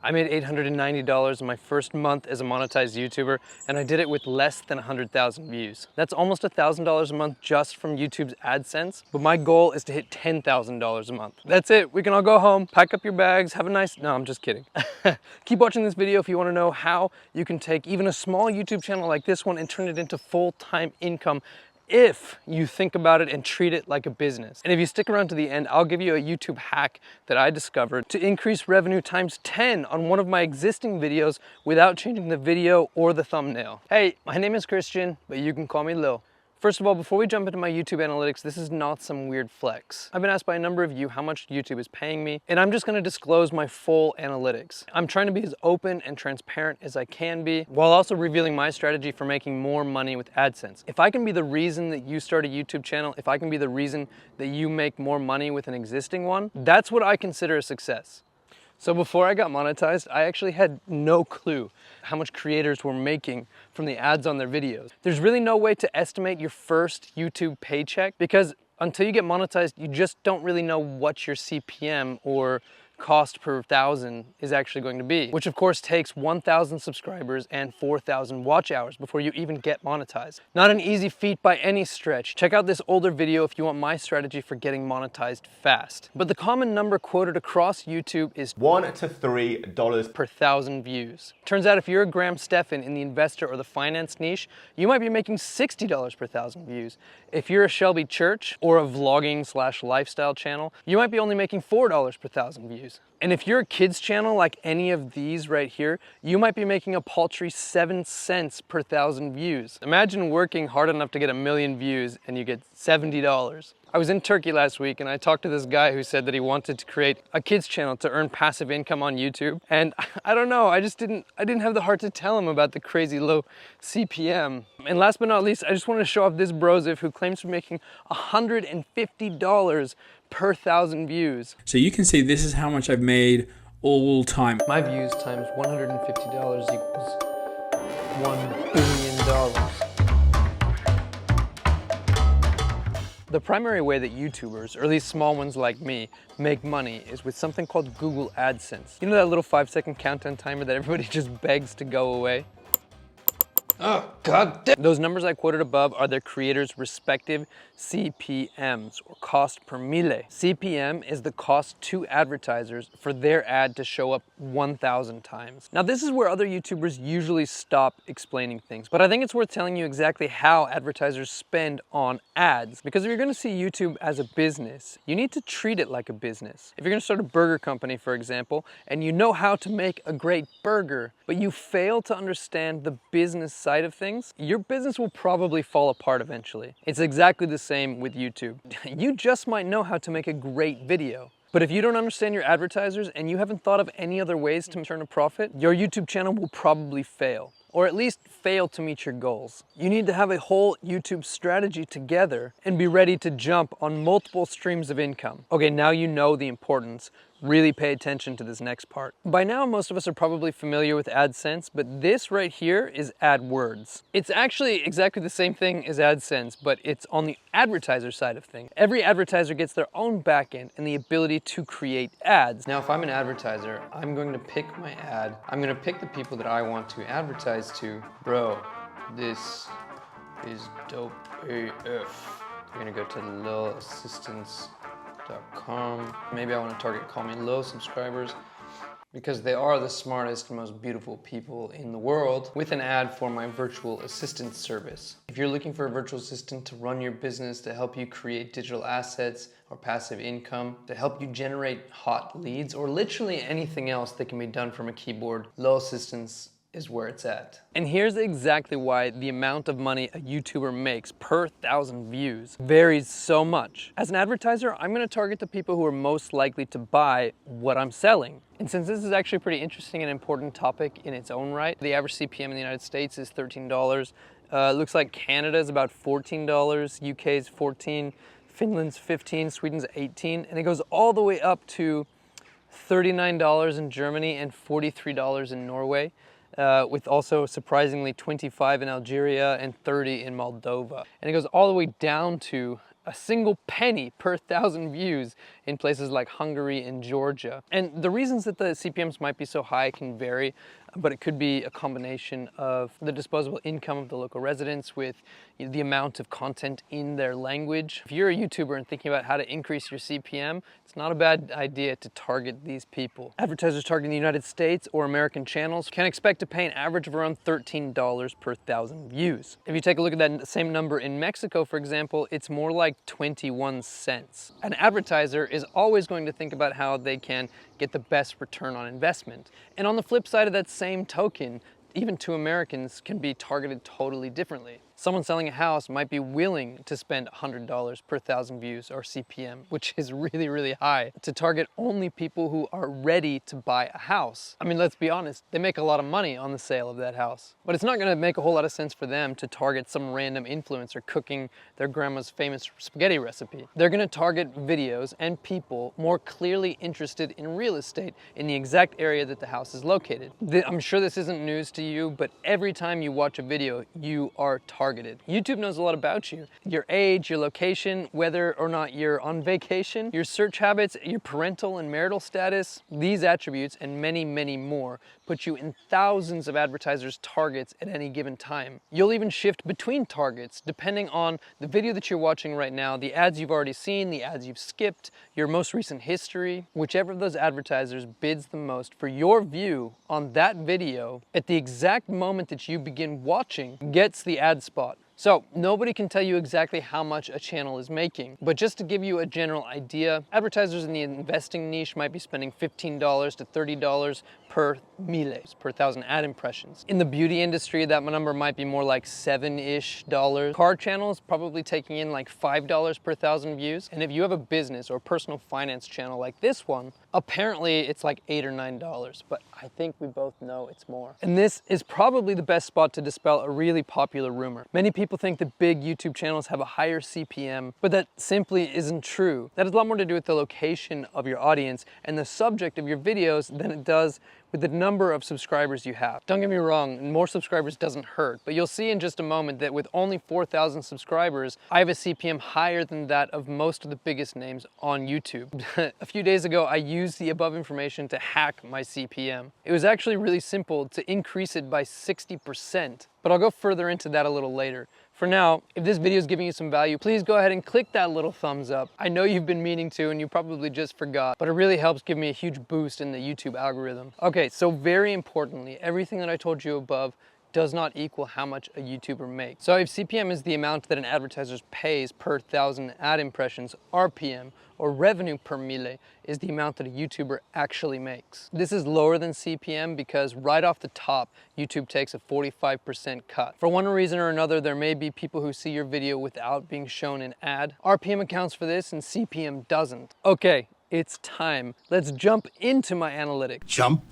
I made $890 in my first month as a monetized YouTuber, and I did it with less than 100,000 views. That's almost $1,000 a month just from YouTube's Adsense, but my goal is to hit $10,000 a month. That's it, we can all go home, pack up your bags, have a nice, no, I'm just kidding. Keep watching this video if you wanna know how you can take even a small YouTube channel like this one and turn it into full-time income if you think about it and treat it like a business. And if you stick around to the end, I'll give you a YouTube hack that I discovered to increase revenue times 10 on one of my existing videos without changing the video or the thumbnail. Hey, my name is Christian, but you can call me Lil. First of all, before we jump into my YouTube analytics, this is not some weird flex. I've been asked by a number of you how much YouTube is paying me, and I'm just gonna disclose my full analytics. I'm trying to be as open and transparent as I can be, while also revealing my strategy for making more money with Adsense. If I can be the reason that you start a YouTube channel, if I can be the reason that you make more money with an existing one, that's what I consider a success. So before I got monetized, I actually had no clue how much creators were making from the ads on their videos. There's really no way to estimate your first YouTube paycheck because until you get monetized, you just don't really know what your CPM or cost per thousand is actually going to be, which of course takes 1,000 subscribers and 4,000 watch hours before you even get monetized. Not an easy feat by any stretch. Check out this older video if you want my strategy for getting monetized fast. But the common number quoted across YouTube is $1 to $3 per thousand views. Turns out if you're a Graham Stephan in the investor or the finance niche, you might be making $60 per thousand views. If you're a Shelby Church or a vlogging/lifestyle channel, you might be only making $4 per thousand views. And if you're a kids channel like any of these right here, you might be making a paltry 7 cents per thousand views. Imagine working hard enough to get 1 million views and you get $70. I was in Turkey last week and I talked to this guy who said that he wanted to create a kids channel to earn passive income on YouTube. And I don't know, I didn't have the heart to tell him about the crazy low CPM. And last but not least, I just wanted to show off this brozif who claims to be making $150 per thousand views. So you can see this is how much I've made all time. My views times $150 equals $1 billion. The primary way that YouTubers, or at least small ones like me, make money is with something called Google AdSense. You know that little 5-second countdown timer that everybody just begs to go away? Oh, God damn. Those numbers I quoted above are their creators' respective CPMs, or cost per mille. CPM is the cost to advertisers for their ad to show up 1,000 times. Now this is where other YouTubers usually stop explaining things, but I think it's worth telling you exactly how advertisers spend on ads. Because if you're gonna see YouTube as a business, you need to treat it like a business. If you're gonna start a burger company, for example, and you know how to make a great burger, but you fail to understand the business side of things, your business will probably fall apart eventually. It's exactly the same with YouTube. You just might know how to make a great video, but if you don't understand your advertisers and you haven't thought of any other ways to turn a profit, your YouTube channel will probably fail, or at least fail to meet your goals. You need to have a whole YouTube strategy together and be ready to jump on multiple streams of income. Okay, now you know the importance. Really pay attention to this next part. By now, most of us are probably familiar with Adsense, but this right here is Adwords. It's actually exactly the same thing as Adsense, but it's on the advertiser side of things. Every advertiser gets their own backend and the ability to create ads. Now, if I'm an advertiser, I'm going to pick my ad. I'm going to pick the people that I want to advertise to. Bro, this is dope AF. I'm going to go to lilassistance.com. Maybe I want to target Call Me Low subscribers because they are the smartest and most beautiful people in the world, with an ad for my virtual assistant service. If you're looking for a virtual assistant to run your business, to help you create digital assets or passive income, to help you generate hot leads, or literally anything else that can be done from a keyboard, Low Assistance is where it's at. And here's exactly why the amount of money a YouTuber makes per 1,000 views varies so much. As an advertiser, I'm gonna target the people who are most likely to buy what I'm selling. And since this is actually a pretty interesting and important topic in its own right, the average CPM in the United States is $13. Looks like Canada is about $14, UK is 14, Finland's 15, Sweden's 18, and it goes all the way up to $39 in Germany and $43 in Norway. With also surprisingly 25 in Algeria and 30 in Moldova. And it goes all the way down to a single penny per 1,000 views in places like Hungary and Georgia. And the reasons that the CPMs might be so high can vary, but it could be a combination of the disposable income of the local residents with the amount of content in their language. If you're a YouTuber and thinking about how to increase your CPM, it's not a bad idea to target these people. Advertisers targeting the United States or American channels can expect to pay an average of around $13 per 1,000 views. If you take a look at that same number in Mexico, for example, it's more like 21 cents. An advertiser is always going to think about how they can get the best return on investment. And on the flip side of that same token, even two Americans can be targeted totally differently. Someone selling a house might be willing to spend $100 per 1,000 views, or CPM, which is really, really high, to target only people who are ready to buy a house. I mean, let's be honest, they make a lot of money on the sale of that house. But it's not gonna make a whole lot of sense for them to target some random influencer cooking their grandma's famous spaghetti recipe. They're gonna target videos and people more clearly interested in real estate in the exact area that the house is located. I'm sure this isn't news to you, but every time you watch a video, you are targeted. YouTube knows a lot about you. Your age, your location, whether or not you're on vacation, your search habits, your parental and marital status. These attributes and many, many more put you in thousands of advertisers' targets at any given time. You'll even shift between targets depending on the video that you're watching right now, the ads you've already seen, the ads you've skipped, your most recent history. Whichever of those advertisers bids the most for your view on that video at the exact moment that you begin watching gets the ad spot. So nobody can tell you exactly how much a channel is making, but just to give you a general idea, advertisers in the investing niche might be spending $15 to $30 per miles, per 1,000 ad impressions. In the beauty industry, that number might be more like $7-ish. Car channels probably taking in like $5 per 1,000 views. And if you have a business or personal finance channel like this one, apparently it's like $8 or $9, but I think we both know it's more. And this is probably the best spot to dispel a really popular rumor. Many people think that big YouTube channels have a higher CPM, but that simply isn't true. That has a lot more to do with the location of your audience and the subject of your videos than it does with the number of subscribers you have. Don't get me wrong, more subscribers doesn't hurt, but you'll see in just a moment that with only 4,000 subscribers, I have a CPM higher than that of most of the biggest names on YouTube. A few days ago, I used the above information to hack my CPM. It was actually really simple to increase it by 60%, but I'll go further into that a little later. For now, if this video is giving you some value, please go ahead and click that little thumbs up. I know you've been meaning to and you probably just forgot, but it really helps give me a huge boost in the YouTube algorithm. Okay, so very importantly, everything that I told you above does not equal how much a YouTuber makes. So if CPM is the amount that an advertiser pays per 1,000 ad impressions, RPM, or revenue per mille, is the amount that a YouTuber actually makes. This is lower than CPM because right off the top, YouTube takes a 45% cut. For one reason or another, there may be people who see your video without being shown an ad. RPM accounts for this and CPM doesn't. Okay, it's time. Let's jump into my analytics. Jump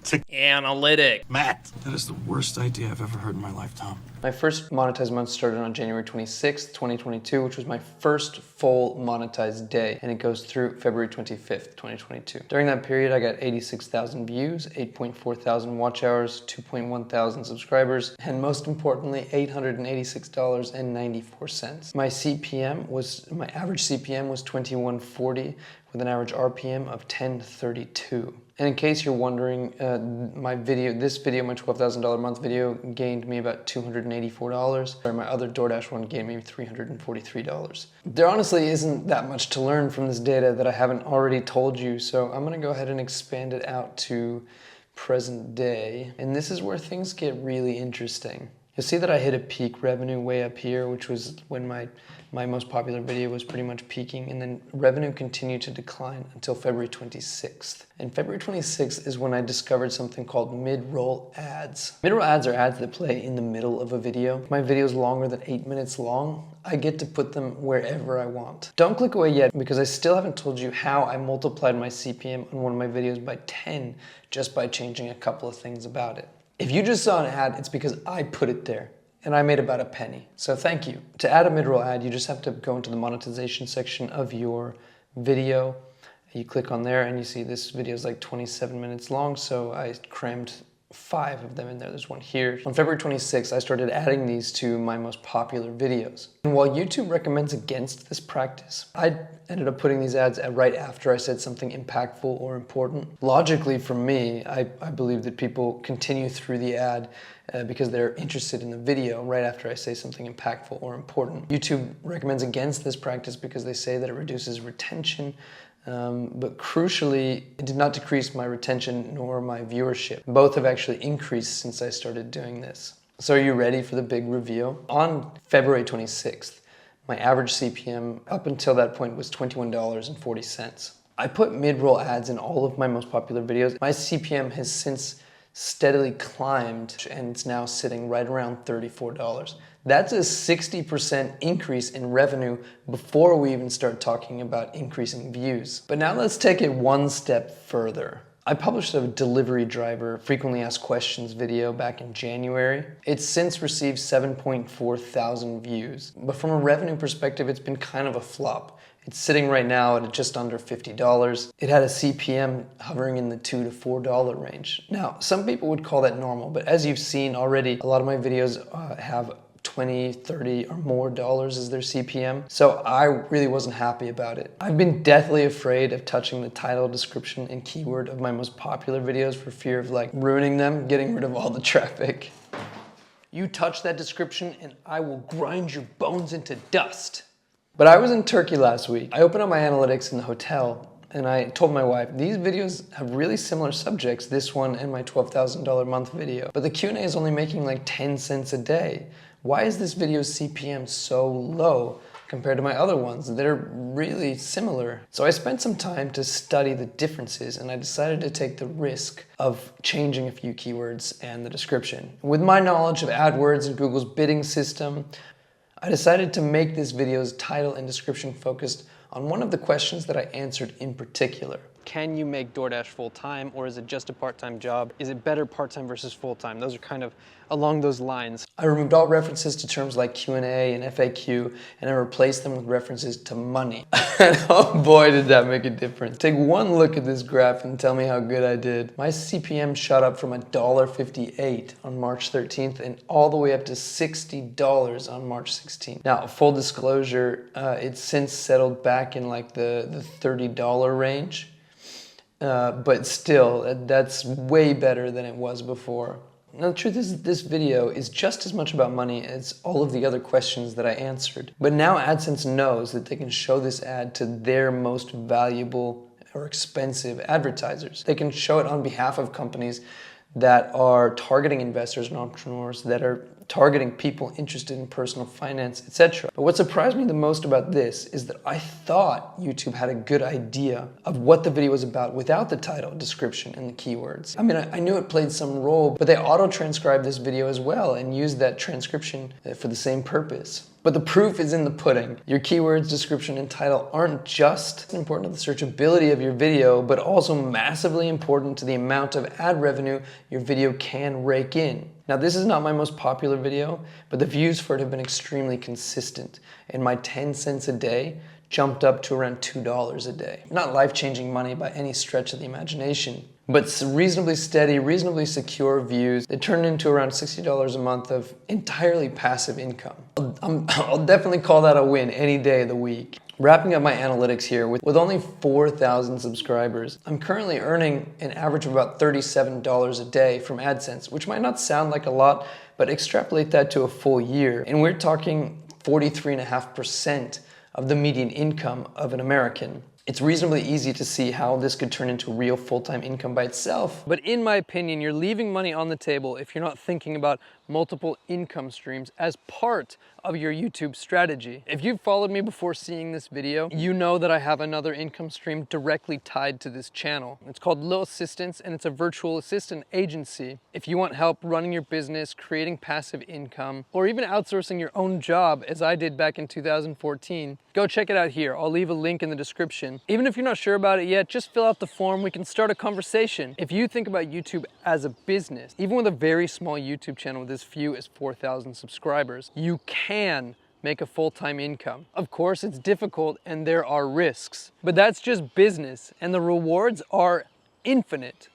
to Analytic. Matt. That is the worst idea I've ever heard in my life, Tom. My first monetized month started on January 26th, 2022, which was my first full monetized day, and it goes through February 25th, 2022. During that period, I got 86,000 views, 8.4 thousand watch hours, 2.1 thousand subscribers, and most importantly, $886.94. My average CPM was $21.40 with an average RPM of $10.32. And in case you're wondering, this video, my $12,000 a month video, gained me about $284. Or my other DoorDash one gained me $343. There honestly isn't that much to learn from this data that I haven't already told you, so I'm gonna go ahead and expand it out to present day. And this is where things get really interesting. You'll see that I hit a peak revenue way up here, which was when my most popular video was pretty much peaking, and then revenue continued to decline until February 26th. And February 26th is when I discovered something called mid-roll ads. Mid-roll ads are ads that play in the middle of a video. If my video is longer than 8 minutes long, I get to put them wherever I want. Don't click away yet because I still haven't told you how I multiplied my CPM on one of my videos by 10 just by changing a couple of things about it. If you just saw an ad, it's because I put it there, and I made about a penny. So thank you. To add a mid-roll ad, you just have to go into the monetization section of your video. You click on there and you see this video is like 27 minutes long, so I crammed 5 of them in there. There's one here. On February 26th, I started adding these to my most popular videos. And while YouTube recommends against this practice, I ended up putting these ads right after I said something impactful or important. Logically, for me, I believe that people continue through the ad because they're interested in the video right after I say something impactful or important. YouTube recommends against this practice because they say that it reduces retention. But crucially, it did not decrease my retention nor my viewership. Both have actually increased since I started doing this. So are you ready for the big reveal? On February 26th, my average CPM up until that point was $21.40. I put mid-roll ads in all of my most popular videos. My CPM has since steadily climbed and it's now sitting right around $34. That's a 60% increase in revenue before we even start talking about increasing views. But now let's take it one step further. I published a delivery driver frequently asked questions video back in January. It's since received 7.4 thousand views. But from a revenue perspective, it's been kind of a flop. It's sitting right now at just under $50. It had a CPM hovering in the $2 to $4 range. Now, some people would call that normal, but as you've seen already, a lot of my videos have 20, 30 or more dollars as their CPM. So I really wasn't happy about it. I've been deathly afraid of touching the title, description, and keyword of my most popular videos for fear of ruining them, getting rid of all the traffic. You touch that description and I will grind your bones into dust. But I was in Turkey last week. I opened up my analytics in the hotel and I told my wife, these videos have really similar subjects, this one and my $12,000 a month video. But the Q&A is only making 10 cents a day. Why is this video's CPM so low compared to my other ones that are really similar? So I spent some time to study the differences and I decided to take the risk of changing a few keywords and the description. With my knowledge of AdWords and Google's bidding system, I decided to make this video's title and description focused on one of the questions that I answered in particular. Can you make DoorDash full-time or is it just a part-time job? Is it better part-time versus full-time? Those are kind of along those lines. I removed all references to terms like Q&A and FAQ and I replaced them with references to money. And oh boy, did that make a difference. Take one look at this graph and tell me how good I did. My CPM shot up from $1.58 on March 13th and all the way up to $60 on March 16th. Now, full disclosure, it's since settled back in the $30 range. But still, that's way better than it was before. Now, the truth is that this video is just as much about money as all of the other questions that I answered. But now Adsense knows that they can show this ad to their most valuable or expensive advertisers. They can show it on behalf of companies that are targeting investors and entrepreneurs, that are targeting people interested in personal finance, etc. But what surprised me the most about this is that I thought YouTube had a good idea of what the video was about without the title, description, and the keywords. I mean, I knew it played some role, but they auto-transcribed this video as well and used that transcription for the same purpose. But the proof is in the pudding. Your keywords, description, and title aren't just important to the searchability of your video, but also massively important to the amount of ad revenue your video can rake in. Now, this is not my most popular video, but the views for it have been extremely consistent, and my 10 cents a day jumped up to around $2 a day. Not life-changing money by any stretch of the imagination, but reasonably steady, reasonably secure views that turn into around $60 a month of entirely passive income. I'll definitely call that a win any day of the week. Wrapping up my analytics here, with only 4,000 subscribers, I'm currently earning an average of about $37 a day from Adsense, which might not sound like a lot, but extrapolate that to a full year, and we're talking 43.5% of the median income of an American. It's reasonably easy to see how this could turn into real full-time income by itself. But in my opinion, you're leaving money on the table if you're not thinking about multiple income streams as part of your YouTube strategy. If you've followed me before seeing this video, you know that I have another income stream directly tied to this channel. It's called Little Assistants and it's a virtual assistant agency. If you want help running your business, creating passive income, or even outsourcing your own job as I did back in 2014, go check it out here. I'll leave a link in the description. Even if you're not sure about it yet, just fill out the form. We can start a conversation. If you think about YouTube as a business, even with a very small YouTube channel with as few as 4,000 subscribers, you can make a full-time income. Of course, it's difficult and there are risks, but that's just business and the rewards are infinite.